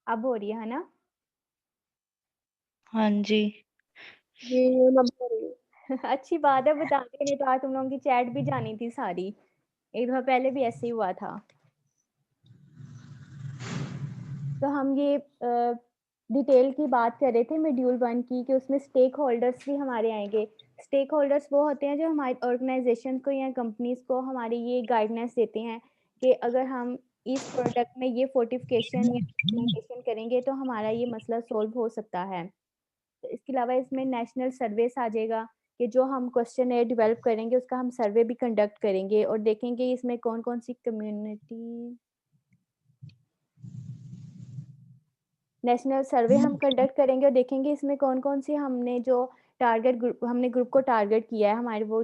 अब हो रही है ना? हाँ जी। जी, अब हो रही है। अच्छी बात है, बता दें, नहीं तो आज तुम लोगों की चैट भी जानी थी सारी। एक दफ़ा पहले भी ऐसे ही हुआ था। तो हम ये डिटेल की बात कर रहे थे मॉड्यूल 1 की कि उसमें स्टेक होल्डर्स भी हमारे आएँगे। स्टेक होल्डर्स वो होते हैं जो हमारी ऑर्गनाइज़ेशन को या कंपनीज़ को हमारी ये गाइडेंस देते हैं कि अगर हम इस प्रोडक्ट में ये फोर्टिफिकेशन या इम्प्लीमेंटेशन करेंगे तो हमारा ये मसला सॉल्व हो सकता है। तो इसके अलावा इसमें नेशनल सर्वेस आ जाएगा कि जो हम क्वेश्चनेयर डेवलप करेंगे उसका हम सर्वे भी कंडक्ट करेंगे और देखेंगे इसमें कौन-कौन सी कम्युनिटी नेशनल सर्वे हम कंडक्ट करेंगे और देखेंगे इसमें कौन-कौन सी हमने जो टारगेट ग्रुप हमने ग्रुप को टारगेट किया है हमारे वो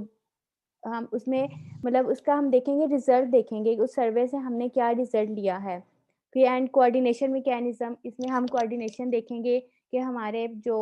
हम उसमें मतलब उसका हम देखेंगे रिज़ल्ट देखेंगे, उस सर्वे से हमने क्या रिज़ल्ट लिया है। फिर एंड कोऑर्डिनेशन मैकेनिज़्म इसमें हम कोऑर्डिनेशन देखेंगे कि हमारे जो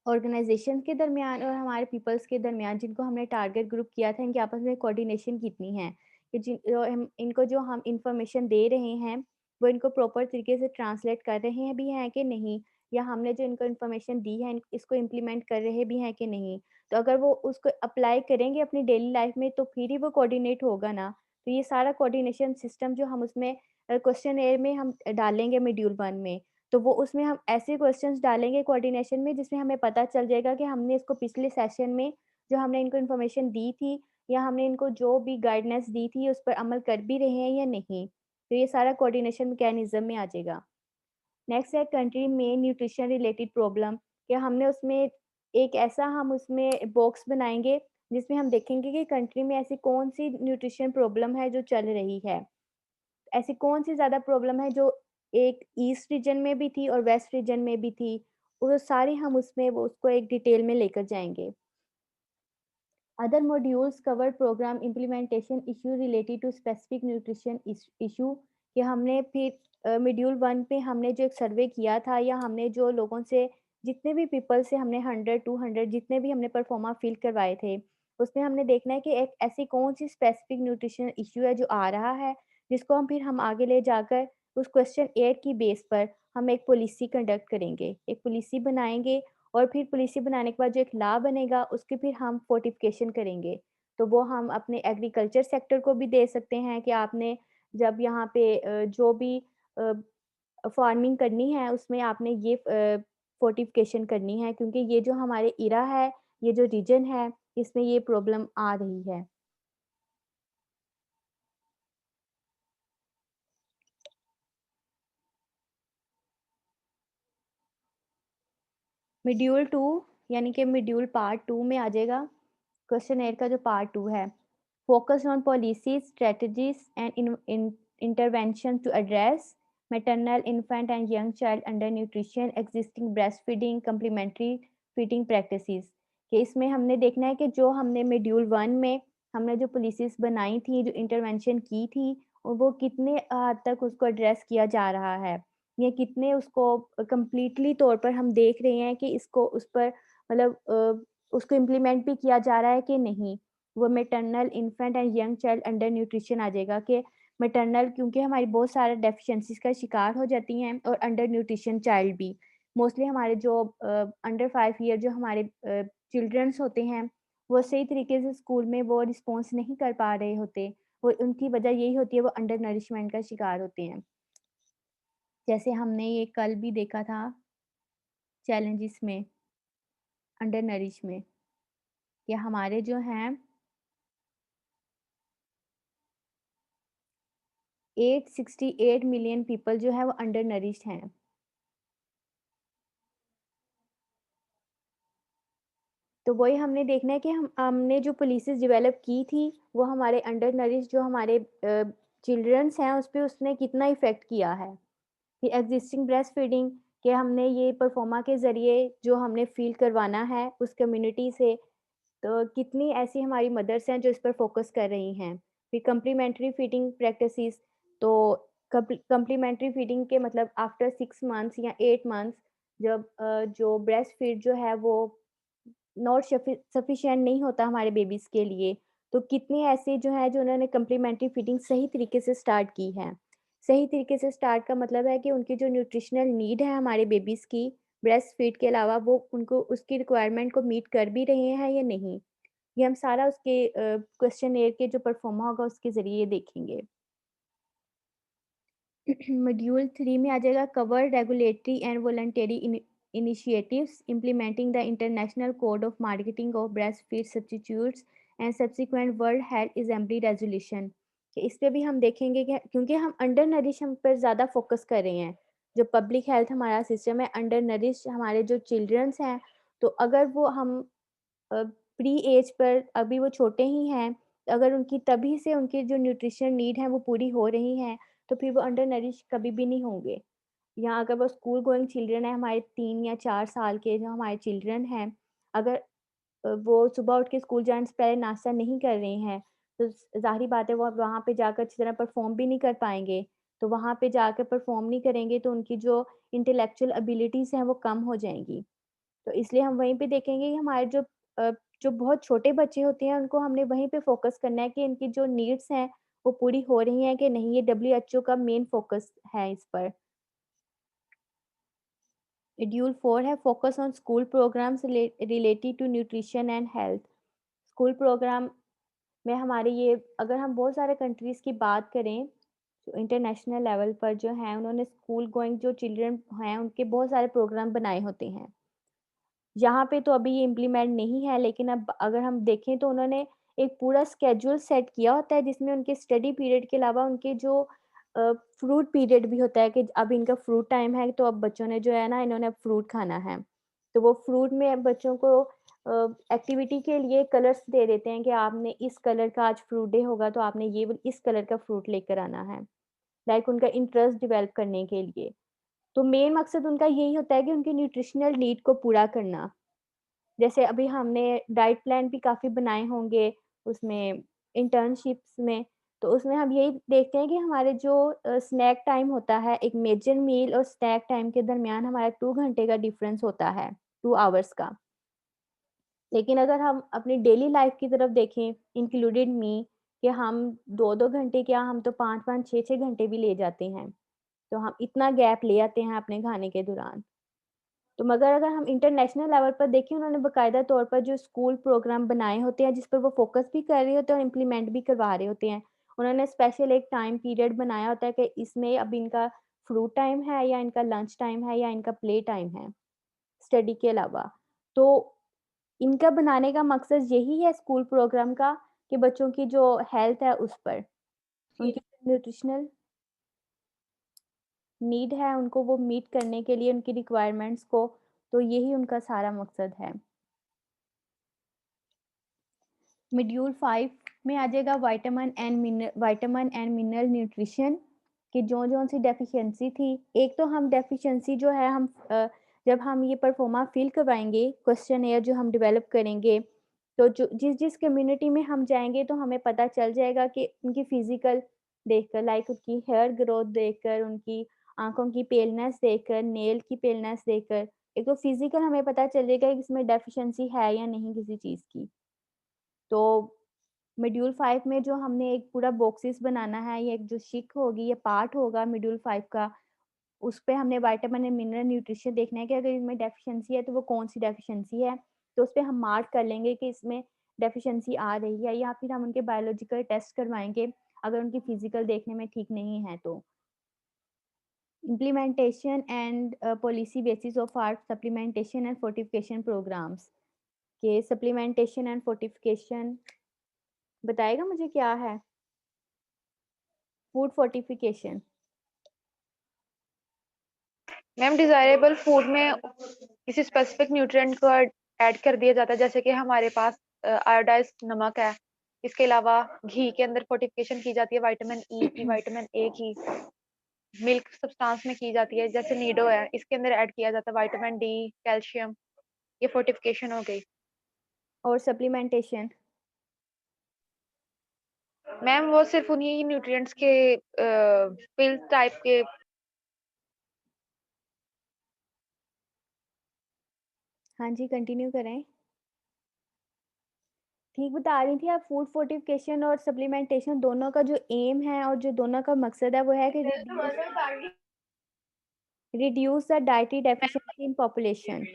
ऑर्गनाइज़ेशन के दरमियान और हमारे पीपल्स के दरमियान जिनको हमने टारगेट ग्रुप किया था, इनके आपस में कोऑर्डिनेशन कितनी है। कि हम इनको जो हम इन्फॉर्मेशन दे रहे हैं, वो इनको प्रॉपर तरीके से ट्रांसलेट कर रहे हैं भी हैं कि नहीं? या हमने जो इनको इन्फॉर्मेशन दी है, इसको इम्प्लीमेंट कर रहे भी हैं कि नहीं? तो अगर वो उसको अप्लाई करेंगे अपनी डेली लाइफ़ में, तो फिर ही वो कोऑर्डिनेट होगा ना। तो ये सारा कोऑर्डिनेशन सिस्टम जो हम उसमें क्वेश्चनेयर में हम डालेंगे मॉड्यूल 1 में, तो वो उसमें हम ऐसे क्वेश्चंस डालेंगे कोऑर्डिनेशन में जिसमें हमें पता चल जाएगा कि हमने इसको पिछले सेशन में जो हमने इनको इन्फॉर्मेशन दी थी या हमने इनको जो भी गाइडेंस दी थी उस पर अमल कर भी रहे हैं या नहीं। तो ये सारा कोऑर्डिनेशन मैकेनिज़्म में आ जाएगा। नेक्स्ट है कंट्री में न्यूट्रिशन रिलेटेड प्रॉब्लम कि हमने उसमें एक ऐसा हम उसमें बॉक्स बनाएँगे जिसमें हम देखेंगे कि कंट्री में ऐसी कौन-सी न्यूट्रिशन प्रॉब्लम है जो चल रही है। ऐसी कौन-सी ज़्यादा प्रॉब्लम है जो एक ईस्ट रीजन में भी थी और वेस्ट रीजन में भी थी, वो सारी हम उसमें वो उसको एक डिटेल में लेकर जाएँगे। Other modules cover program implementation issue related to specific nutrition issue कि हमने फिर मॉड्यूल 1 पे हमने जो एक सर्वे किया था या हमने जो लोगों से जितने भी पीपल से हमने 100, 200 जितने भी हमने परफॉर्मा फिल करवाए थे, उसमें हमने देखना है कि एक ऐसी कौन-सी स्पेसिफिक न्यूट्रिशन इश्यू है जो आ रहा है, जिसको हम आगे ले जाकर उस क्वेश्चन 8 की बेस पर हम एक पॉलिसी कंडक्ट करेंगे। एक पॉलिसी बनाएँगे और फिर पॉलिसी बनाने के बाद जो एक लॉ बनेगा, उसकी फिर हम फोर्टिफिकेशन करेंगे। तो वो हम अपने एग्रीकल्चर सेक्टर को भी दे सकते हैं कि आपने जब यहाँ पे जो भी अ, फार्मिंग करनी है, उसमें आपने ये फोर्टिफिकेशन करनी है क्योंकि ये जो हमारे इरा है, ये जो रीजन है, इसमें ये प्रॉब्लम आ रही है। मॉड्यूल 2 यानी कि मॉड्यूल पार्ट 2 में आ जाएगा, क्वेश्चनेयर का जो पार्ट 2 है। Focus on policies, strategies and intervention to address maternal, infant and young child under nutrition, existing breast feeding, complementary feeding practices. कि इसमें हमने देखना है कि जो हमने मॉड्यूल 1 में हमने जो पॉलिसीज़ बनाई थी, जो इंटरवेंशन की थी, और वो कितने हद तक उसको एड्रेस किया जा रहा है। या कितने उसको कंप्लीटली तौर पर हम देख रहे हैं कि इसको उस पर मतलब उसको इम्प्लीमेंट भी किया जा रहा है कि नहीं। वो maternal, infant and young child under nutrition आ जाएगा कि मैटरनल क्योंकि हमारी बहुत सारे डेफिशिएंसीज़ का शिकार हो जाती हैं और अंडर न्यूट्रिशन चाइल्ड भी। मोस्टली हमारे जो अंडर 5 ईयर जो हमारे चिल्ड्रन्स होते हैं, वो सही तरीके से स्कूल में वो रिस्पॉन्स नहीं कर पा रहे होते। वो उनकी वजह यही होती है वो अंडर नरिशमेंट का शिकार होते हैं। जैसे हमने ये कल भी देखा था चैलेंजेस में, अंडर नरिश में, कि हमारे जो हैं 868 मिलियन पीपल जो है वो अंडर नरिश्ड हैं। तो वही हमने देखना है कि हमने जो पॉलिसीज़ डेवलप की थी, वो हमारे अंडर नरिश्ड जो हमारे चिल्ड्रन्स हैं, उस पे उसने कितना इफ़ेक्ट किया है। कि एक्जिस्टिंग ब्रेस्ट फीडिंग कि हमने ये परफॉर्मा के ज़रिए जो हमने फ़ील करवाना है उस कम्युनिटी से, तो कितनी ऐसी हमारी मदर्स हैं जो इस पर फ़ोकस कर रही हैं। फिर कम्प्लीमेंट्री फीडिंग प्रैक्टिसेज़ तो कम्प्लीमेंट्री फीडिंग के मतलब आफ्टर 6 मंथ्स या 8 मंथ्स जब जो ब्रेस्ट फीड जो है वो नॉट सफिशिएंट नहीं होता हमारे बेबीज़ के लिए, तो कितने ऐसे जो हैं जो उन्होंने कम्प्लीमेंट्री फीडिंग सही तरीके से स्टार्ट की है। सही तरीके से स्टार्ट का मतलब है कि उनकी जो न्यूट्रिशनल नीड है हमारे बेबीज़ की, ब्रेस्ट फीड के अलावा वो उनको उसकी रिक्वायरमेंट को मीट कर भी रहे हैं या नहीं? ये हम सारा उसके क्वेश्चनेयर के जो परफॉर्मा होगा उसके ज़रिए देखेंगे। मॉड्यूल 3 में आ जाएगा cover regulatory and voluntary initiatives implementing the international code of marketing of breast feed substitutes and subsequent world health assembly resolution. इस पे भी हम देखेंगे कि क्योंकि हम अंडर नरिश हम पर ज़्यादा फोकस कर रहे हैं, जो पब्लिक हेल्थ हमारा सिस्टम है अंडर नरिश हमारे जो चिल्ड्रंस हैं, तो अगर वो हम प्री एज पर अभी वो छोटे ही हैं, अगर उनकी तभी से उनकी जो न्यूट्रिशन नीड है वो पूरी हो रही हैं, तो फिर वो अंडर नरिश कभी भी नहीं होंगे। या अगर वो स्कूल गोइंग चिल्ड्रन है हमारे 3 या 4 साल के जो हमारे चिल्ड्रन हैं, अगर वो सुबह उठ के स्कूल जाने से पहले नाश्ता नहीं कर रहे हैं, तो ज़ाहिर-सी बात है वो अब वहाँ पे जाकर अच्छी तरह परफ़ॉर्म भी नहीं कर पाएँगे। तो वहाँ पे जाकर परफ़ॉर्म नहीं करेंगे तो उनकी जो इंटेलेक्चुअल एबिलिटीज़ हैं वो कम हो जाएँगी। तो इसलिए हम वहीं पे देखेंगे कि हमारे अ, जो बहुत छोटे बच्चे होते हैं उनको हमने वहीं पे फ़ोकस करना है कि इनकी जो नीड्स हैं वो पूरी हो रही हैं कि नहीं, ये डब्ल्यूएचओ का मेन फ़ोकस है इस पर। शेड्यूल 4 है focus on school programs related to nutrition and health. School program में हमारे ये अगर हम बहुत सारे कंट्रीज़ की बात करें, जो इंटरनेशनल लेवल पर जो हैं उन्होंने स्कूल गोइंग जो चिल्ड्रन हैं उनके बहुत सारे प्रोग्राम बनाए होते हैं। यहाँ पे तो अभी ये इम्प्लीमेंट नहीं है, लेकिन अब अगर हम देखें तो उन्होंने एक पूरा स्केड्यूल सेट किया होता है जिसमें उनके स्टडी पीरियड के अलावा उनके जो फ्रूट पीरियड भी होता है कि अब इनका फ्रूट टाइम है तो अब बच्चों ने जो है ना इन्होंने अब फ्रूट खाना है। तो वो फ्रूट में अब बच्चों को एक्टिविटी के लिए कलर्स दे देते हैं कि आपने इस कलर का आज फ्रूट डे होगा तो आपने ये इस कलर का फ्रूट लेकर आना है। लाइक उनका इंटरेस्ट डेवलप करने के लिए। तो मेन मकसद उनका यही होता है कि उनकी न्यूट्रिशनल नीड को पूरा करना। जैसे अभी हमने डाइट प्लान भी काफ़ी बनाए होंगे उसमें इंटर्नशिप्स में, तो उसमें हम यही देखते हैं कि हमारे जो स्नैक टाइम होता है, एक मेजर मील और स्नैक टाइम के दरमियान हमारा 2 घंटे का डिफरेंस होता है, 2 आवर्स का। लेकिन अगर हम अपनी डेली लाइफ़ की तरफ देखें, इंक्लूडेड मी, कि हम 2-2 घंटे क्या हम तो 5-5, 6-6 घंटे भी ले जाते हैं। तो हम इतना गैप ले आते हैं अपने खाने के दौरान। तो मगर अगर हम इंटरनेशनल लेवल पर देखें उन्होंने बाकायदा तौर पर जो स्कूल प्रोग्राम बनाए होते हैं जिस पर वो फ़ोकस भी कर रहे होते हैं और इम्प्लीमेंट भी करवा रहे होते हैं। उन्होंने स्पेशल एक टाइम पीरियड बनाया होता है कि इसमें अब इनका फ्रूट टाइम है या इनका लंच टाइम है या इनका प्ले टाइम है, स्टडी के अलावा। तो इनका बनाने का मकसद यही है स्कूल प्रोग्राम का कि बच्चों की जो हेल्थ है उस पर, उनकी न्यूट्रिशनल नीड है उनको वो मीट करने के लिए उनकी रिक्वायरमेंट्स को, तो यही उनका सारा मकसद है। मॉड्यूल 5 में आ जाएगा विटामिन एंड मिनरल न्यूट्रिशन की जौन-जौन सी डेफिशिएंसी थी। एक तो हम डेफिशिएंसी जो है जब हम ये परफॉर्मा फिल करवाएँगे, क्वेश्चनेयर जो हम डेवलप करेंगे, तो जो जिस-जिस कम्युनिटी में हम जाएँगे तो हमें पता चल जाएगा कि उनकी फिज़िकल देखकर लाइक उनकी हेयर ग्रोथ देखकर, उनकी आँखों की पेलनेस देखकर, नेल की पेलनेस देखकर, एक तो फिज़िकल हमें पता चलेगा कि इसमें डेफिशिएंसी है या नहीं किसी चीज़ की। तो मॉड्यूल 5 में जो हमने एक पूरा बॉक्सेस बनाना है, ये एक जो शीट होगी, ये पार्ट होगा मॉड्यूल 5 का, उस पे हमने विटामिन एंड मिनरल न्यूट्रिशन देखना है कि अगर इनमें डेफिशिएंसी है, तो वो कौन-सी डेफिशिएंसी है। तो उसपे हम मार्क कर लेंगे कि इसमें डेफिशिएंसी आ रही है या फिर हम उनके बायोलॉजिकल टेस्ट करवाएँगे, अगर उनकी फिज़िकल देखने में ठीक नहीं है तो। Implementation and policy basis of our supplementation and fortification programs के सप्लीमेंटेशन एंड फोर्टिफिकेशन बताएगा मुझे क्या है? Food fortification. Ma'am desirable food में किसी स्पेसिफिक न्यूट्रिएंट को ऐड कर दिया जाता है, जैसे कि हमारे पास आयोडाइज्ड नमक है। इसके अलावा घी के अंदर फोर्टिफिकेशन की जाती है विटामिन ई की, विटामिन ए की। मिल्क सब्सटेंस में की जाती है, जैसे नीडो है, इसके अंदर ऐड किया जाता है विटामिन डी, कैल्शियम। ये फोर्टिफिकेशन हो गई। और सप्लीमेंटेशन। मैम वो सिर्फ उन्हीं न्यूट्रिएंट्स के पिल टाइप के। हाँ जी, कंटिन्यू करें। ठीक बता रही थी आप, फूड फोर्टिफिकेशन और सप्लीमेंटेशन दोनों का जो एम है और जो दोनों का मकसद है वो है कि reduce the dietary deficiency in population.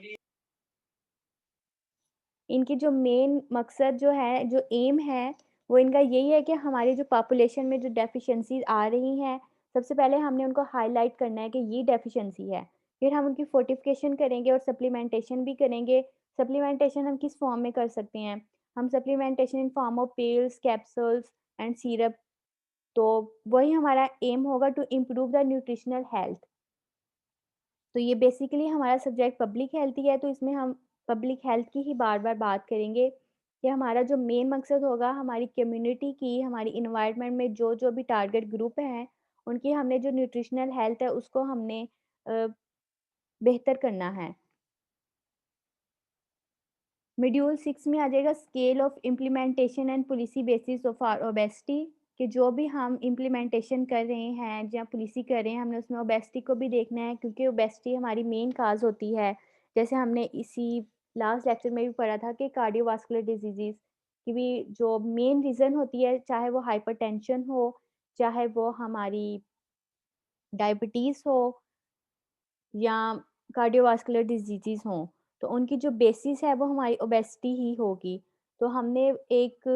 इनकी जो मेन मकसद जो है, जो एम है, वो इनका यही है कि हमारी जो पॉपुलेशन में जो डेफिशिएंसीज़ आ रही हैं, सबसे पहले हमने उनको हाइलाइट करना है कि ये डेफिशिएंसी है। फिर हम उनकी फोर्टिफिकेशन करेंगे और सप्लीमेंटेशन भी करेंगे। सप्लीमेंटेशन हम किस फॉर्म में कर सकते हैं? हम supplementation in form of pills, capsules and syrup. तो वही हमारा एम होगा to improve the nutritional health. तो ये बेसिकली हमारा सब्जेक्ट पब्लिक हेल्थ ही है, तो इसमें हम पब्लिक हेल्थ की ही बार-बार बात करेंगे कि हमारा जो मेन मकसद होगा हमारी कम्युनिटी की, हमारी एनवायरनमेंट में जो-जो भी टारगेट ग्रुप हैं, उनकी हमने जो न्यूट्रिशनल हेल्थ है उसको हमने अ, बेहतर करना है। मॉड्यूल 6 में आ जाएगा scale of implementation and policy basis of our obesity, कि जो भी हम इम्प्लीमेंटेशन कर रहे हैं या पॉलिसी कर रहे हैं, हमने उसमें ओबेसिटी को भी देखना है क्योंकि ओबेसिटी हमारी मेन काज़ होती है। जैसे हमने इसी लास्ट लेक्चर में भी पढ़ा था कि कार्डियोवास्कुलर डिजीज़ेज़ की भी जो मेन रीज़न होती है, चाहे वो हाइपरटेंशन हो, चाहे वो हमारी डायबिटीज़ हो या कार्डियोवास्कुलर डिजीज़ेज़ हों, तो उनकी जो बेसिस है वो हमारी ओबेसिटी ही होगी। तो हमने एक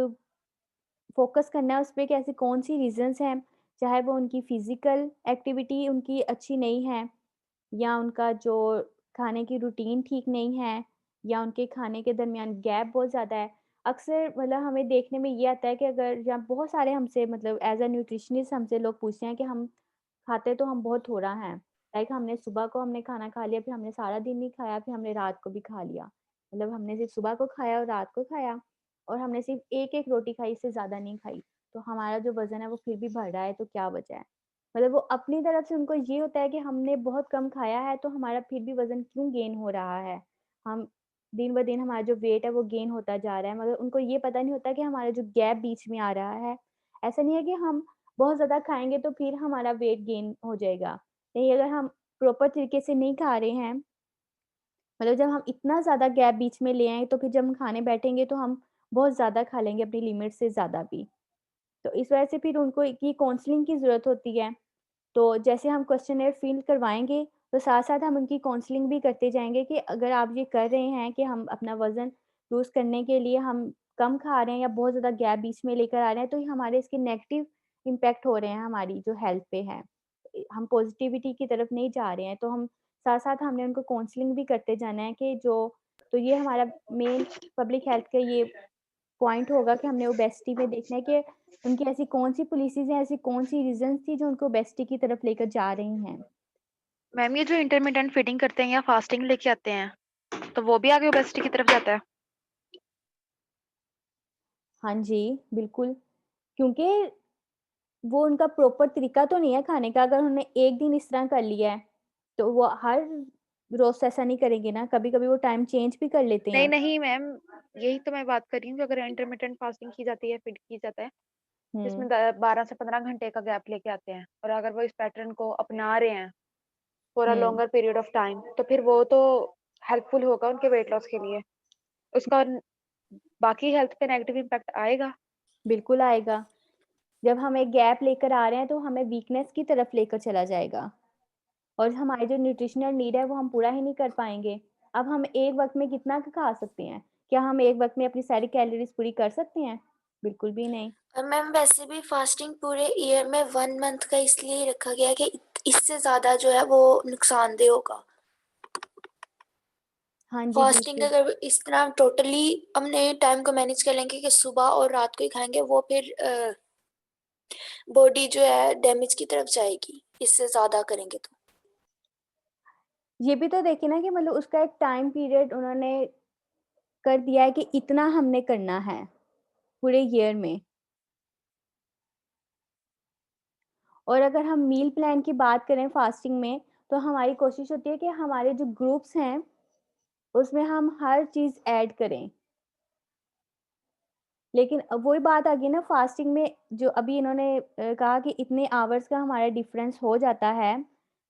फ़ोकस करना है उस पे कि ऐसी कौन-सी रीज़न्स हैं, चाहे वो उनकी फ़िज़िकल एक्टिविटी उनकी अच्छी नहीं है या उनका जो खाने की रूटीन ठीक नहीं है या उनके खाने के दरमियान गैप बहुत ज़्यादा है। अक्सर मतलब हमें देखने में ये आता है कि अगर या बहुत सारे हमसे मतलब एज़ अ न्यूट्रिशनिस्ट हमसे लोग पूछते हैं कि हम खाते तो हम बहुत थोड़ा हैं। लाइक हमने सुबह को हमने खाना खा लिया, फिर हमने सारा दिन नहीं खाया, फिर हमने रात को भी खा लिया। मतलब हमने सिर्फ़ सुबह को खाया और रात को खाया और हमने सिर्फ़ 1-1 रोटी खाई, इससे ज़्यादा नहीं खाई। तो हमारा जो वज़न है वो फिर भी बढ़ रहा है, तो क्या वजह है? मतलब वो अपनी तरफ से उनको ये होता है कि हमने बहुत कम खाया है, तो हमारा फिर भी वज़न क्यों गेन हो रहा है? हम दिन-ब-दिन हमारा जो वेट है वो गेन होता जा रहा है, मगर उनको ये पता नहीं होता कि हमारा जो गैप बीच में आ रहा है, ऐसा नहीं है कि हम बहुत ज़्यादा खाएँगे तो फिर हमारा वेट गेन हो जाएगा। नहीं, अगर हम प्रॉपर तरीके से नहीं खा रहे हैं, मतलब जब हम इतना ज़्यादा गैप बीच में ले आएँ, तो फिर जब हम खाने बैठेंगे तो हम बहुत ज़्यादा खा लेंगे अपनी लिमिट से ज़्यादा भी। तो इस वजह से फिर उनको एक ये काउंसलिंग की ज़रूरत होती है। तो जैसे हम क्वेश्चनेयर फिल करवाएँगे, तो साथ-साथ हम उनकी काउंसलिंग भी करते जाएँगे कि अगर आप ये कर रहे हैं कि हम अपना वज़न लूज़ करने के लिए हम कम खा रहे हैं या बहुत ज़्यादा गैप बीच में लेकर आ रहे हैं, तो ये हमारे इसके नेगेटिव इम्पैक्ट हो रहे हैं हमारी जो हेल्थ पे है। हम पॉज़िटिविटी की तरफ नहीं जा रहे हैं, तो हम साथ-साथ हमने उनको काउंसलिंग भी करते जाना है कि जो तो ये हमारा मेन पब्लिक हेल्थ का ये पॉइंट होगा कि हमने ओबेसिटी में देखना है कि उनकी ऐसी कौन-सी पॉलिसीज़ हैं, ऐसी कौन-सी रीज़न्स थी जो उनको ओबेसिटी की तरफ लेकर जा रही हैं। मैम ये जो इंटरमिटेंट फीडिंग करते हैं या फास्टिंग लेके आते हैं, तो वो भी आगे ओबेसिटी की तरफ जाता है? हाँ जी, बिल्कुल, क्योंकि वो उनका प्रॉपर तरीका तो नहीं है खाने का, अगर उन्होंने एक दिन इस तरह कर लिया है, तो वो हर रोज़ ऐसा नहीं करेंगे ना, कभी-कभी वो टाइम चेंज भी कर लेते नहीं, हैं। नहीं मैम, यही तो मैं बात कर रही हूँ कि अगर इंटरमिटेंट फास्टिंग की जाती है, फीड की जाता है, जिसमें हुँ, 12 से 15 घंटे का गैप लेके आते हैं और अगर वो इस पैटर्न को अपना रहे हैं for a hmm, longer period of time, तो फिर वो तो हेल्पफुल होगा उनके वेट लॉस के लिए। उसका बाकी हेल्थ पे नेगेटिव इम्पैक्ट आएगा। बिल्कुल आएगा। जब हम एक गैप लेकर आ रहे हैं, तो हमें वीकनेस की तरफ लेकर चला जाएगा। और हमारी जो न्यूट्रिशनल नीड है वो हम पूरा ही नहीं कर पाएँगे। अब हम एक वक़्त में कितना क खा सकते हैं? क्या हम एक वक़्त में अपनी सारी कैलोरीज़ पूरी कर सकते हैं? बिल्कुल भी नहीं। और मैम वैसे भी फास्टिंग पूरे ईयर में 1 मंथ का इसलिए ही रखा गया है कि इससे ज़्यादा जो है वो नुकसानदेह होगा। हाँ जी, फास्टिंग बिल्कुल। अगर इस तरह टोटली अपने टाइम को मैनेज कर लेंगे कि सुबह और रात को ही खाएँगे, वो फिर बॉडी जो है डैमेज की तरफ जाएगी, इससे ज़्यादा करेंगे तो। ये भी तो देखिए ना कि मतलब उसका एक टाइम पीरियड उन्होंने कर दिया है कि इतना हमने करना है, पूरे ईयर में। और अगर हम मील प्लान की बात करें फास्टिंग में, तो हमारी कोशिश होती है कि हमारे जो ग्रुप्स हैं, उसमें हम हर चीज़ ऐड करें। लेकिन अब वही बात आ गई ना फास्टिंग में जो अभी इन्होंने कहा कि इतने आवर्स का हमारा डिफरेंस हो जाता है,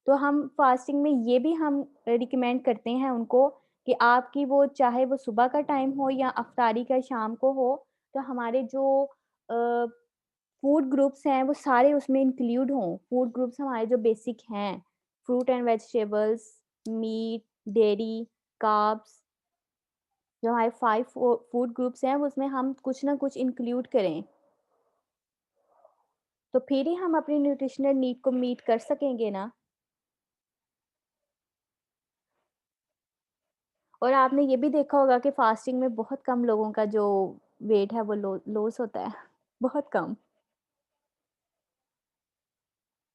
तो हम फास्टिंग में ये भी हम रिकमेंड करते हैं उनको कि आपकी वो चाहे वो सुबह का टाइम हो या इफ्तारी का शाम को हो, तो हमारे जो फूड ग्रुप्स हैं वो सारे उसमें इंक्लूड हों। फूड ग्रुप्स हमारे जो बेसिक हैं, fruit and vegetables, meat, dairy, carbs, जो हमारे 5 फूड ग्रुप्स हैं, वो उसमें हम कुछ ना कुछ इंक्लूड करें। तो फिर ही हम अपनी न्यूट्रिशनल नीड को मीट कर सकेंगे ना। और आपने ये भी देखा होगा कि फास्टिंग में बहुत कम लोगों का जो वेट है वो लॉस होता है, बहुत कम।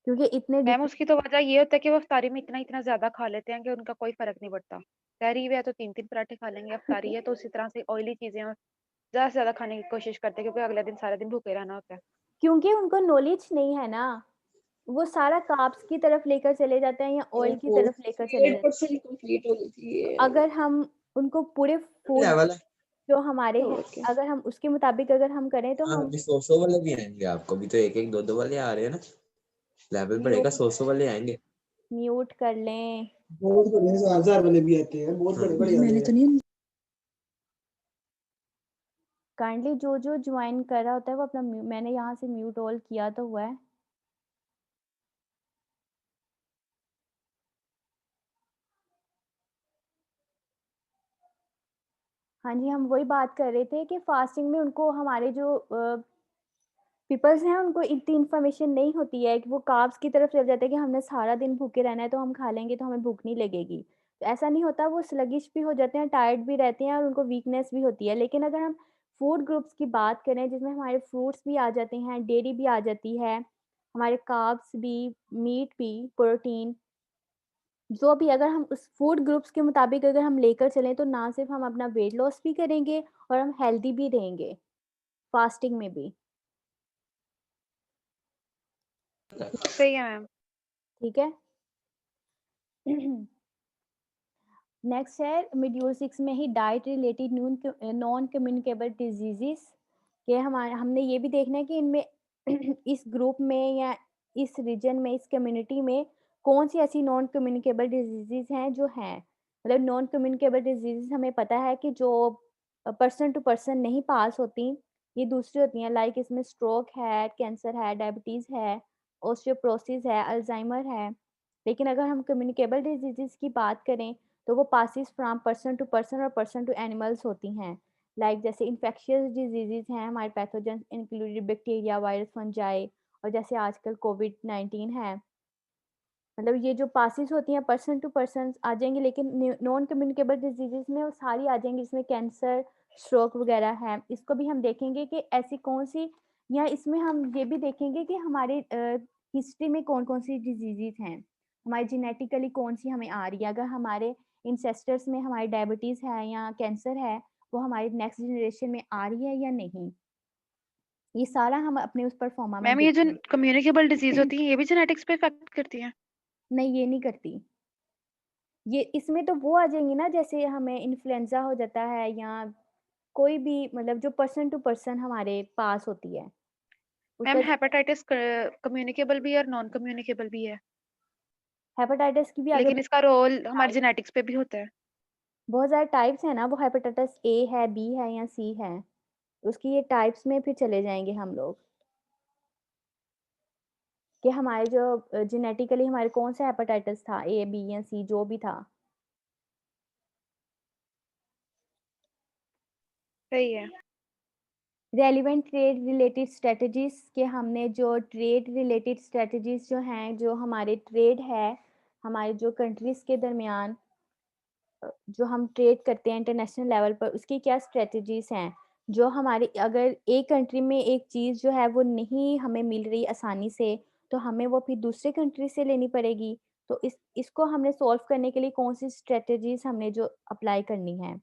क्योंकि इतने मैम डिफ उसकी तो वजह ये होता है कि वो इफ्तारी में इतना इतना ज्यादा खा लेते हैं कि उनका कोई फर्क नहीं पड़ता। सहरी है तो 3 3 पराठे खा लेंगे, इफ्तारी है तो उसी तरह से ऑयली चीजें और ज्यादा से ज्यादा खाने की कोशिश करते हैं, क्योंकि अगले दिन सारा दिन भूखे रहना होता है। क्योंकि उनको नॉलेज नहीं है ना, वो सारा कार्ब्स की तरफ लेकर चले जाते हैं या ऑयल की ओहो, तरफ लेकर चले जाते 8% कंप्लीट हो गई थी हैं। तो ये। अगर हम उनको पूरे फूड लेवल है। जो हमारे हैं, और क्या। अगर हम उसके मुताबिक अगर हम करें तो हाँ, हम अभी 100 वाले भी आएंगे आपको, भी तो एक एक दो दो वाले आ रहे हैं ना। लेवल बढ़ेगा, म्यूट 100 वाले आएंगे। म्यूट कर लें। बहुत बड़े 1000 वाले भी आते हैं, बहुत बड़े बड़े मैंने आते तो हैं। नहीं। काइंडली जो जो ज्वाइन कर रहा होता है वो अपना मैंने यहाँ से म्यूट ऑल किया तो हुआ है। हाँ जी, हम वही बात कर रहे थे कि फास्टिंग में उनको हमारे जो पीपल्स हैं उनको इतनी इन्फॉर्मेशन नहीं होती है कि वो कार्ब्स की तरफ चले जाते हैं कि हमने सारा दिन भूखे रहना है तो हम खा लेंगे तो हमें भूख नहीं लगेगी। तो ऐसा नहीं होता, वो स्लगिश भी हो जाते हैं, टायर्ड भी रहते हैं और उनको वीकनेस भी होती है। लेकिन अगर हम फूड ग्रुप्स की बात करें जिसमें हमारे फ्रूट्स भी आ जाते हैं, डेयरी भी आ जाती है, हमारे कार्ब्स भी, मीट भी, प्रोटीन, जो भी अगर हम उस फूड ग्रुप्स के मुताबिक अगर हम लेकर चलें तो ना सिर्फ हम अपना वेट लॉस भी करेंगे और हम हेल्दी भी रहेंगे, फास्टिंग में भी। सही है मैम। ठीक है? नेक्स्ट है मॉड्यूल 6 में ही diet related non communicable diseases के हमारे हमने ये भी देखना है कि इनमें इस ग्रुप में या इस रीजन में, इस कम्युनिटी में कौन सी ऐसी नॉन कम्युनिकेबल डिजीजेस हैं जो हैं। मतलब नॉन कम्युनिकेबल डिजीजेस हमें पता है कि जो पर्सन टू पर्सन नहीं पास होती, ये दूसरी होती हैं, लाइक इसमें स्ट्रोक है, कैंसर है, डायबिटीज़ है, ओस्टियोपोरोसिस है, अल्जाइमर है। लेकिन अगर हम कम्युनिकेबल डिजीजेस की बात करें तो वो passes from person to person और पर्सन टू एनिमल्स होती हैं। लाइक जैसे इन्फेक्शियस डिजीजेस हैं हमारे pathogens included bacteria, virus, fungi, और जैसे आजकल कोविड-19 है। मतलब ये जो पासिस होती हैं पर्सन टू पर्सन आ जाएँगी, लेकिन नॉन कम्युनिकेबल डिजीजेस में वो सारी आ जाएँगी, जिसमें कैंसर, स्ट्रोक वगैरह है। इसको भी हम देखेंगे कि ऐसी कौन-सी, या इसमें हम ये भी देखेंगे कि हमारे हिस्ट्री में कौन-कौन सी डिजीजेस हैं। हमारी जेनेटिकली कौन-सी हमें आ रही है। अगर हमारे एंसेस्टर्स में हमारी डायबिटीज़ है या कैंसर है, वो हमारी नेक्स्ट जनरेशन में आ रही है या नहीं। ये सारा हम अपने उस परफॉर्मा में मैम ये जो देखेंगे। कम्युनिकेबल डिजीज होती है ये भी जेनेटिक्स पे इफेक्ट करती है? नहीं, ये नहीं करती। ये इसमें तो वो आ जाएँगी ना, जैसे हमें इन्फ्लुएंज़ा हो जाता है या कोई भी, मतलब जो पर्सन टू पर्सन हमारे पास होती है। मैम उसका हेपेटाइटिस कम्युनिकेबल भी है और नॉन कम्युनिकेबल भी है, हेपेटाइटिस की भी आगे लेकिन इसका रोल हमारे जेनेटिक्स पे भी होता है। बहुत सारे टाइप्स हैं ना, वो हेपेटाइटिस ए है, बी है या सी है। उसकी ये टाइप्स में फिर चले जाएँगे हम लोग, कि हमारे जो जेनेटिकली हमारे कौन-सा हेपेटाइटिस था, ए, बी या सी जो भी था। सही है। रेलेवेंट ट्रेड रिलेटेड स्ट्रैटेजीज़ के हमने जो ट्रेड रिलेटेड स्ट्रैटेजीज़ जो हैं, जो हमारे ट्रेड है, हमारे जो कंट्रीज़ के दरमियान जो हम ट्रेड करते हैं इंटरनेशनल लेवल पर, उसकी क्या स्ट्रैटेजीज़ हैं। जो हमारी अगर एक कंट्री में एक चीज़ जो है वो नहीं हमें मिल रही आसानी से, तो हमें वो फिर दूसरे कंट्री से लेनी पड़ेगी। तो इसको हमने सॉल्व करने के लिए कौन-सी स्ट्रैटेजीज़ हमने जो अप्लाई करनी है।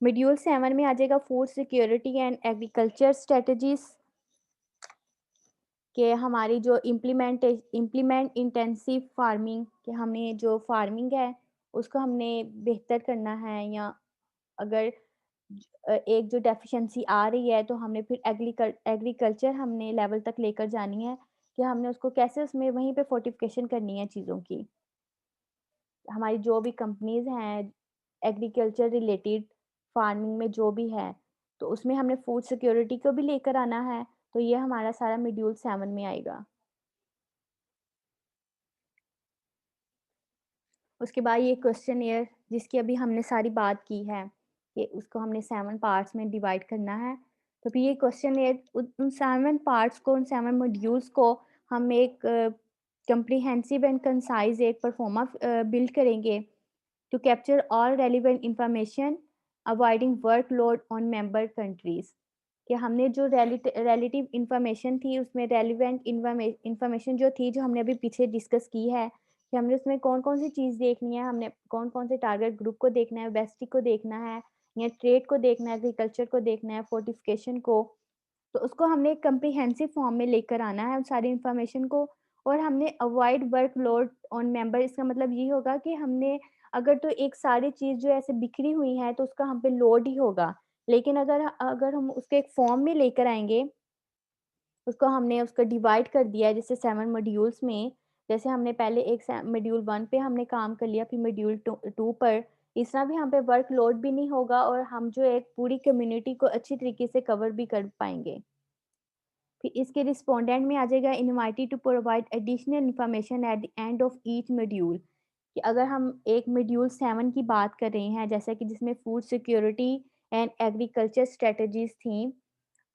मॉड्यूल 7 में आ जाएगा food security and agriculture strategies, कि हमारी जो इम्प्लीमेंट इंटेंसिव फार्मिंग, कि हमें जो फार्मिंग है उसको हमने बेहतर करना है, या अगर एक जो डेफ़िशिएंसी आ रही है तो हमने फिर एग्रीकल्चर हमने लेवल तक लेकर जानी है, कि हमने उसको कैसे उसमें वहीं पे फोर्टिफिकेशन करनी है चीज़ों की। हमारी जो भी कंपनीज़ हैं एग्रीकल्चर रिलेटेड फार्मिंग में जो भी है, तो उसमें हमने फूड सिक्योरिटी को भी लेकर आना है, तो ये हमारा सारा मॉड्यूल 7 में आएगा। उसके बाद ये क्वेश्चनियर जिसकी अभी हमने सारी बात की है कि उसको हमने 7 पार्ट्स में डिवाइड करना है। तो फिर ये क्वेश्चनियर उन 7 पार्ट्स को, उन 7 मॉड्यूल्स को हम एक कम्प्रिहेंसिव एंड कंसाइज एक परफॉर्मा बिल्ड करेंगे to capture all relevant information avoiding workload on member countries. कि हमने जो रिलेटिव इंफॉर्मेशन थी उसमें रेलिवेंट इंफॉर्मेशन जो थी, जो हमने अभी पीछे डिस्कस की है कि हमने उसमें कौन कौन सी चीज़ देखनी है, हमने कौन कौन से टारगेट ग्रुप को देखना है, वेस्टी को देखना है या ट्रेड को देखना है, एग्रीकल्चर को देखना है, फोर्टिफिकेशन को। तो उसको हमने एक कम्प्रिहेंसिव फॉर्म में लेकर आना है उन सारी इंफॉर्मेशन को। और हमने अवॉइड वर्कलोड ऑन मेंबर, इसका मतलब ये होगा कि हमने अगर तो एक सारी चीज़ जो ऐसे बिखरी हुई है तो उसका हम पे लोड ही होगा, लेकिन अगर अगर हम उसको एक फॉर्म में लेकर आएंगे, उसको हमने उसको डिवाइड कर दिया है जैसे 7 मॉड्यूल्स में। जैसे हमने पहले एक मॉड्यूल 1 पे हमने काम कर लिया, फिर मॉड्यूल 2 पर, इस तरह भी हम पे वर्कलोड भी नहीं होगा और हम जो एक पूरी कम्युनिटी को अच्छी तरीके से कवर भी कर पाएंगे। फिर इसके रिस्पोंडेंट में आ जाएगा invited to provide additional information at the end of each module. कि अगर हम एक मॉड्यूल 7 की बात कर रहे हैं जैसा कि जिसमें food security and agriculture strategies थी,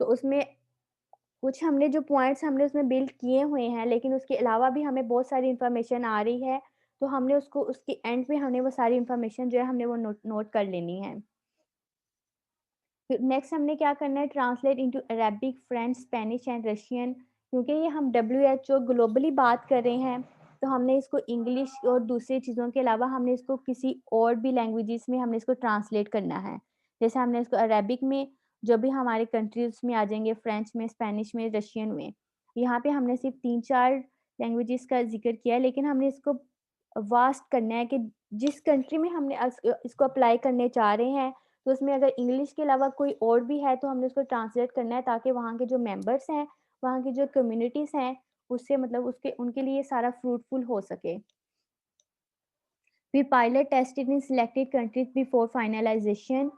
तो उसमें कुछ हमने जो पॉइंट्स हमने उसमें बिल्ड किए हुए हैं, लेकिन उसके अलावा भी हमें बहुत सारी इंफॉर्मेशन आ रही है, तो हमने उसको उसके एंड पे हमने वो सारी इंफॉर्मेशन जो है हमने वो नोट कर लेनी है। फिर नेक्स्ट हमने क्या करना है, translate into Arabic, French, Spanish and Russian. क्योंकि ये हम WHO ग्लोबली बात कर रहे हैं, तो हमने इसको इंग्लिश और दूसरी चीज़ों के अलावा हमने इसको किसी और भी लैंग्वेजेस में हमने इसको ट्रांसलेट करना है। जैसे हमने इसको अरेबिक में जो भी हमारे कंट्रीज में आ जाएंगे, फ्रेंच में, स्पेनिश में, रशियन में। यहाँ पे हमने सिर्फ 3-4 लैंग्वेजेस का जिक्र किया है, लेकिन हमने इसको वास्ट करना है कि जिस कंट्री में हमने इसको अप्लाई करने चाह रहे हैं, तो उसमें अगर इंग्लिश के अलावा कोई और भी है तो हमने उसको ट्रांसलेट करना है, ताकि वहाँ के जो मेंबर्स हैं, वहाँ की जो कम्युनिटीज़ हैं, उससे मतलब उसके उनके लिए सारा फ्रूटफुल हो सके। फिर pilot tested in selected countries before finalisation.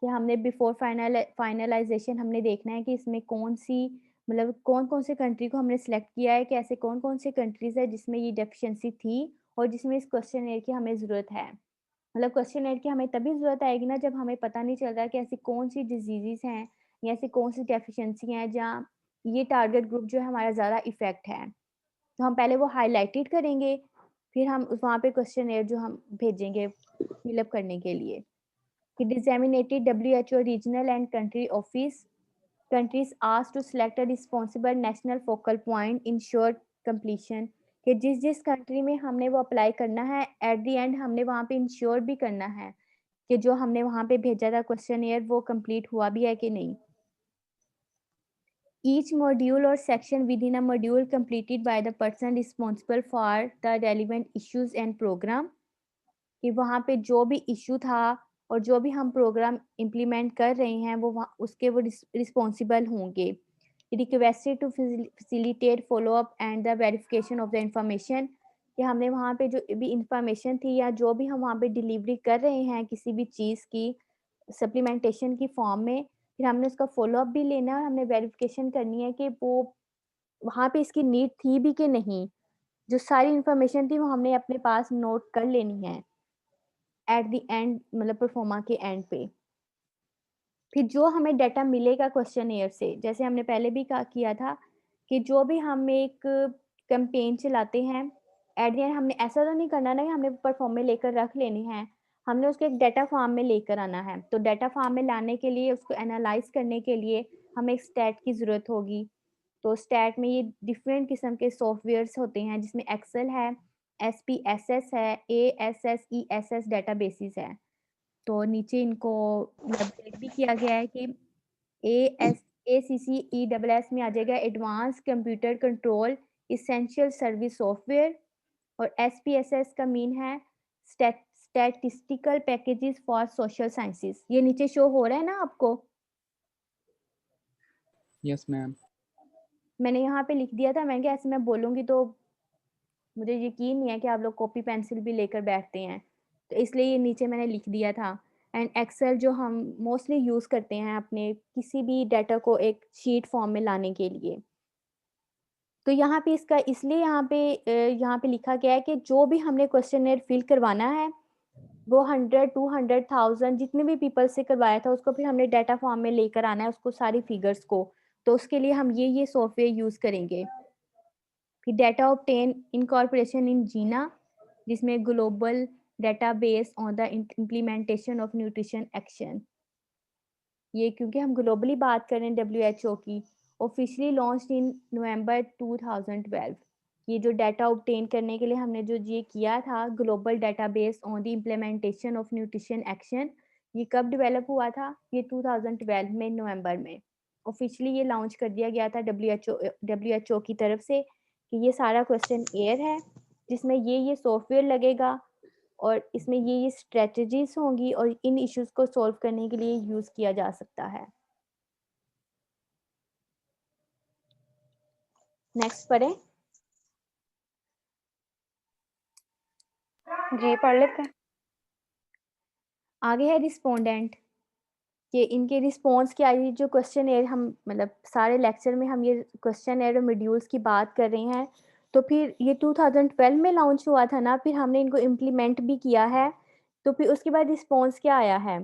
कि हमने बिफोर फाइनलाइजेशन हमने देखना है कि इसमें कौन सी मतलब कौन कौन से कंट्री को हमने सेलेक्ट किया है कि ऐसे कौन कौन से कंट्रीज है जिसमें ये डेफिशिएंसी थी और जिसमें इस क्वेश्चन की हमें ज़रूरत है। मतलब क्वेश्चन की हमें तभी ज़रूरत आएगी ना जब हमें पता नहीं चल रहा कि ऐसी कौन सी डिजीज़ हैं या ऐसी कौन सी डेफिशिएंसी हैं जहाँ ये टारगेट ग्रुप जो है हमारा ज़्यादा इफ़ेक्ट है। तो हम पहले वो हाइलाइटेड करेंगे, फिर हम उस वहाँ पे क्वेश्चन जो हम भेजेंगे फिलअप करने के लिए। कि disseminated WHO regional and country office countries asked to select a responsible national focal point ensure completion। कि जिस जिस कंट्री में हमने वो अप्लाई करना है, एट द एंड हमने वहाँ पे इंश्योर भी करना है कि जो हमने वहाँ पे भेजा था क्वेश्चन वो कंप्लीट हुआ भी है कि नहीं। Each module or section within a module completed by the person responsible for the relevant issues and program। कि वहाँ पे जो भी इशू था और जो भी हम प्रोग्राम इम्प्लीमेंट कर रहे हैं वो वहाँ उसके वो रिस्पॉन्सिबल होंगे। Requested to facilitate follow up and the verification of the information. कि हमने वहाँ पे जो भी इंफॉर्मेशन थी या जो भी हम वहाँ पे डिलीवरी कर रहे हैं किसी भी चीज़ की सप्लीमेंटेशन की फॉर्म में, फिर हमने उसका फॉलो अप भी लेना है और हमने वेरिफिकेशन करनी है कि वो वहाँ पे इसकी नीड थी भी कि नहीं। जो सारी इंफॉर्मेशन थी वो हमने अपने पास नोट कर लेनी है एट द एंड, मतलब परफॉर्मा के एंड पे। फिर जो हमें डाटा मिलेगा क्वेश्चनियर से, जैसे हमने पहले भी किया था कि जो भी हम एक कैंपेन चलाते हैं, एट द एंड हमने ऐसा तो नहीं करना ना कि हमने परफॉर्म में लेकर रख लेनी है, हमने उसको एक डाटा फार्म में लेकर आना है। तो डाटा फार्म में लाने के लिए, उसको एनालाइज करने के लिए हमें एक स्टैट की ज़रूरत होगी। तो स्टैट में ये डिफरेंट किस्म के सॉफ्टवेयर्स होते हैं, जिसमें एक्सेल है, SPSS है, ASSESS डेटाबेसेस है। तो नीचे इनको elaborate भी किया गया है कि ACCESS में आ जाएगा advance computer control essential service software, और SPSS का मीन है statistical packages for social sciences. ये नीचे शो हो रहा है ना आपको? Yes ma'am. मैंने यहाँ पे लिख दिया था, मैं क्या ऐसे मैं बोलूँगी तो मुझे यकीन नहीं है कि आप लोग कॉपी पेंसिल भी लेकर बैठते हैं, तो इसलिए ये नीचे मैंने लिख दिया था। एंड एक्सेल जो हम मोस्टली यूज़ करते हैं अपने किसी भी डाटा को एक शीट फॉर्म में लाने के लिए। तो यहाँ पे इसका इसलिए यहाँ पे लिखा गया है कि जो भी हमने क्वेश्चनेयर फिल करवाना है, वो 100, 200, 1000 जितने भी पीपल से करवाया था, उसको फिर हमने डाटा फॉर्म में लेकर आना है, उसको सारी फिगर्स को। तो उसके लिए हम ये सॉफ्टवेयर यूज़ करेंगे। फिर डाटा ऑब्टेन इनकॉर्पोरेशन इन जीना, जिसमें global database on the implementation of nutrition action. ये क्योंकि हम ग्लोबली बात कर रहे हैं WHO की, ऑफिशियली लॉन्च्ड इन नवंबर 2012। ये जो डाटा ऑब्टेन करने के लिए हमने जो ये किया था, global database on the implementation of nutrition action, ये कब डेवलप हुआ था? ये 2012 में नवंबर में ऑफिशियली ये लॉन्च कर दिया गया था WHO की तरफ से कि ये सारा क्वेश्चन एयर है, जिसमें ये सॉफ्टवेयर लगेगा और इसमें ये स्ट्रेटजीज होंगी और इन इश्यूज को सॉल्व करने के लिए यूज़ किया जा सकता है। नेक्स्ट पढ़ें। जी पढ़ लेते हैं। आगे है रिस्पोंडेंट, कि इनके रिस्पॉन्स क्या है। जो क्वेश्चन एयर हम मतलब सारे लेक्चर में हम ये क्वेश्चन एयर और मॉड्यूल्स की बात कर रहे हैं, तो फिर ये 2012 में लॉन्च हुआ था ना, फिर हमने इनको इम्प्लीमेंट भी किया है, तो फिर उसके बाद रिस्पॉन्स क्या आया है?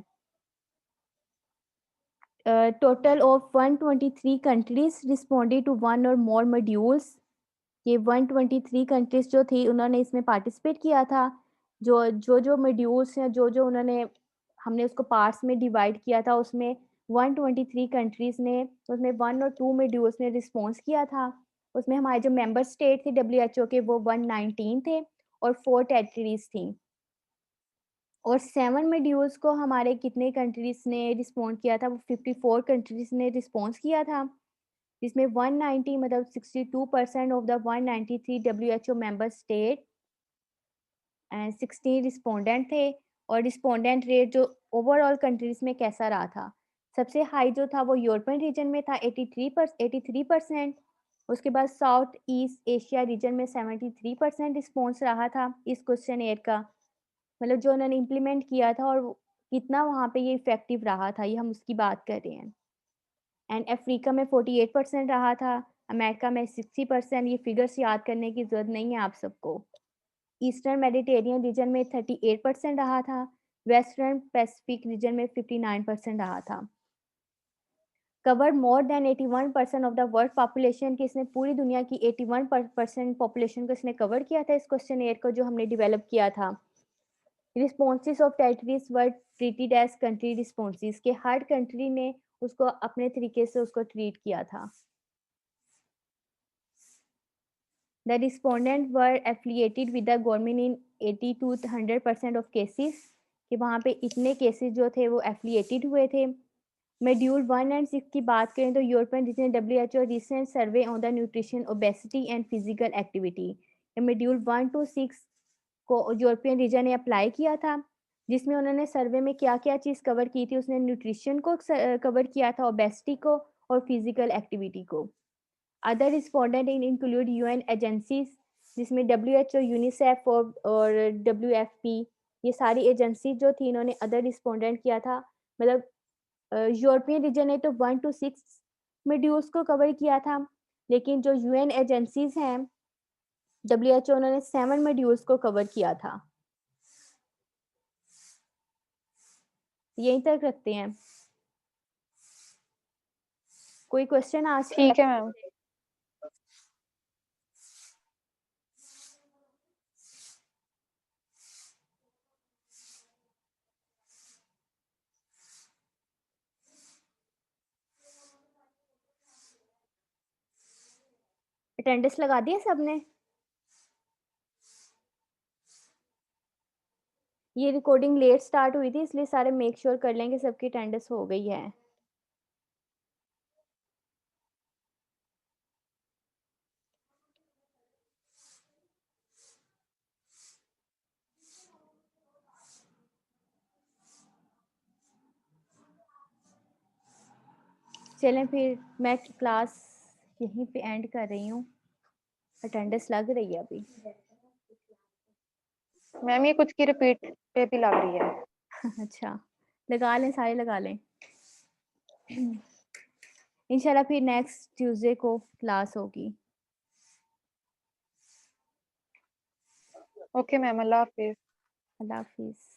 Total of 123 countries responded to one और मोर मॉड्यूल्स। ये 123 कंट्रीज जो थी, उन्होंने इसमें पार्टिसिपेट किया था। जो मॉड्यूल्स हैं, जो उन्होंने हमने उसको पार्ट्स में डिवाइड किया था, उसमें 123 कंट्रीज ने, उसमें 1 और 2 मॉड्यूल्स ने रिस्पॉन्स किया था। उसमें हमारे जो मेंबर स्टेट थे WHO के, वो 119 थे और 4 टेरिटरीज थी। और 7 मॉड्यूल्स को हमारे कितने कंट्रीज ने रिस्पॉन्ड किया था? वो 54 कंट्रीज ने रिस्पॉन्स किया था, जिसमें 190 मतलब 62% of the 193 WHO member state and 16 respondent थे। और रिस्पोंडेंट रेट जो ओवरऑल कंट्रीज में कैसा रहा था? सबसे हाई जो था वो यूरोपियन रीजन में था, 83%। उसके बाद साउथ ईस्ट एशिया रीजन में 73% रिस्पॉन्स रहा था इस क्वेश्चन एयर का, मतलब जो उन्होंने इम्प्लीमेंट किया था और कितना वहाँ पे ये इफेक्टिव रहा था, ये हम उसकी बात कर रहे हैं। एंड अफ्रीका में 48% रहा था, अमेरिका में 60%। ये फिगर्स याद करने की ज़रूरत नहीं है आप सबको। ईस्टर्न मेडिटेरियन रीजन में 38% रहा था, वेस्टर्न पैसिफिक रीजन में 59% रहा था। Cover more than 81% of the world population, की इसने पूरी दुनिया की 81% पॉपुलेशन को इसने कवर किया था इस क्वेश्चन एयर को जो हमने डेवलप किया था। Responses of territories were treated as country responses, के हर कंट्री ने उसको अपने तरीके से उसको ट्रीट किया था। The respondents were affiliated with the government in 80 to 100% of cases, कि वहाँ पे इतने केसेस जो थे वो एफिलिएटेड हुए थे। मॉड्यूल 1 एंड 6 की बात करें तो European region WHO recent survey on the nutrition, obesity and physical activity, module 1 to 6 को यूरोपियन रीजन ने अप्लाई किया था, जिसमें उन्होंने सर्वे में क्या क्या चीज़ कवर की थी? उसने न्यूट्रिशन को कवर किया था, ओबेसिटी को और फिजिकल एक्टिविटी को। Other respondent include UN agencies, जिसमें WHO, यूनिसेफ और WFP, ये सारी एजेंसी जो थी इन्होंने अदर रिस्पोंडेंट किया था। मतलब यूरोपियन रीजन ने तो 1 to 6 मॉड्यूल्स को कवर किया था, लेकिन जो UN एजेंसीज हैं WHO, उन्होंने 7 मॉड्यूल्स को कवर किया था। यहीं तक रखते हैं। कोई क्वेश्चन आज? ठीक है मैम। अटेंडेंस लगा दिया सबने? ये रिकॉर्डिंग लेट स्टार्ट हुई थी, इसलिए सारे मेक श्योर कर लें कि सबकी अटेंडेंस हो गई है। चलें फिर मैं क्लास यहीं पे एंड कर रही हूँ। अटेंडेंस लग रही है अभी। मैम ये कुछ की रिपीट पे भी लग रही है। अच्छा, लगा लें, सारे लगा लें। इंशाल्लाह फिर नेक्स्ट ट्यूसडे को क्लास होगी। ओके मैम, अल्लाह हाफिज। अल्लाह हाफिज़।